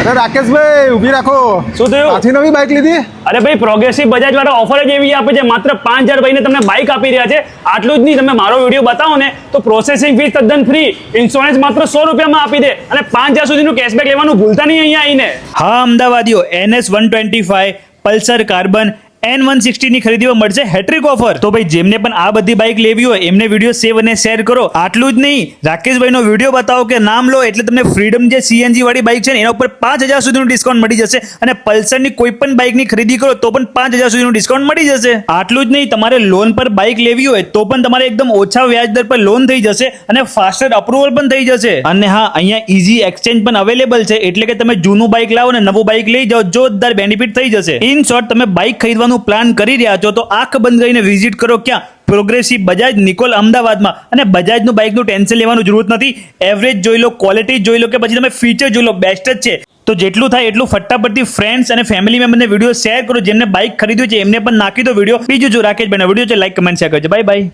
અરે રાકેશભાઈ ઊભી રાખો. શું થયું? પાછી નવી બાઇક લીધી? અરે ભાઈ, પ્રોગ્રેસિવ બજાજ વાળા ઓફર જ એવી આપે છે. માત્ર 5,000 ભાઈને તમને બાઇક આપી રહ્યા છે. આટલું જ નહીં, તમે મારો વિડીયો બતાવો ને તો પ્રોસેસિંગ ફીસ તદ્દન ફ્રી, ઇન્સ્યોરન્સ માત્ર 100 રૂપિયામાં આપી દે અને 5,000 સુધીનું કેશબેક લેવાનું ભૂલતા નહીં અહીંયા આવીને. હા અમદાવાદીઓ, NS 125 પલ્સર કાર્બન N160 ની ખરીદીમાં મળશે હેટ્રિક ઓફર. તો ભાઈ જેમને પણ આ બધી બાઇક લેવી હોય એમને વિડીયો સેવ અને શેર કરો. આટલું જ નહીં, રાકેશભાઈનો વિડીયો બતાવો કે નામ લો એટલે તમને ફ્રીડમ જે CNG વાળી બાઇક છે ને એના ઉપર 5,000 સુધીનું ડિસ્કાઉન્ટ મળી જશે અને પલ્સરની કોઈ પણ બાઇકની ખરીદી કરો તો પણ 5,000 સુધીનું ડિસ્કાઉન્ટ મળી જશે. આટલું જ નહીં, તમારે લોન પર બાઇક લેવી હોય તો પણ તમારે એકદમ ઓછા વ્યાજ દર પર લોન થઈ જશે અને ફાસ્ટર અપ્રુવલ પણ થઈ જશે. અને હા, અહીંયા ઇઝી એક્સચેન્જ પણ અવેલેબલ છે, એટલે કે તમે જૂનું બાઇક લાવો ને નવું બાઇક લઈ જાઓ, જોરદાર બેનિફિટ થઈ જશે. ઇન શોર્ટ, તમે બાઇક ખરીદવાનું પ્લાન કરી રહ્યા છો તો આંખ બંધ કરીને વિઝિટ કરો ક્યાં? પ્રોગ્રેસિવ બજાજ નિકોલ અમદાવાદમાં. અને બજાજનું બાઇકનું ટેન્શન લેવાનું જરૂરત નથી. એવરેજ જોઈ લો, ક્વોલિટી જોઈ લો કે પછી તમે ફીચર જોઈ લો, બેસ્ટ જ છે. તો જેટલું થાય એટલું ફટાફટથી ફ્રેન્ડ્સ અને ફેમિલી મેમ્બરને વિડીયો શેર કરો. જેમને બાઇક ખરીદ્યું છે એમને પણ નાખી દો વિડીયો. બીજું જો રાકેશભાઈનો વિડીયો છે લાઈક કમેન્ટ શેર કરજો. Bye bye.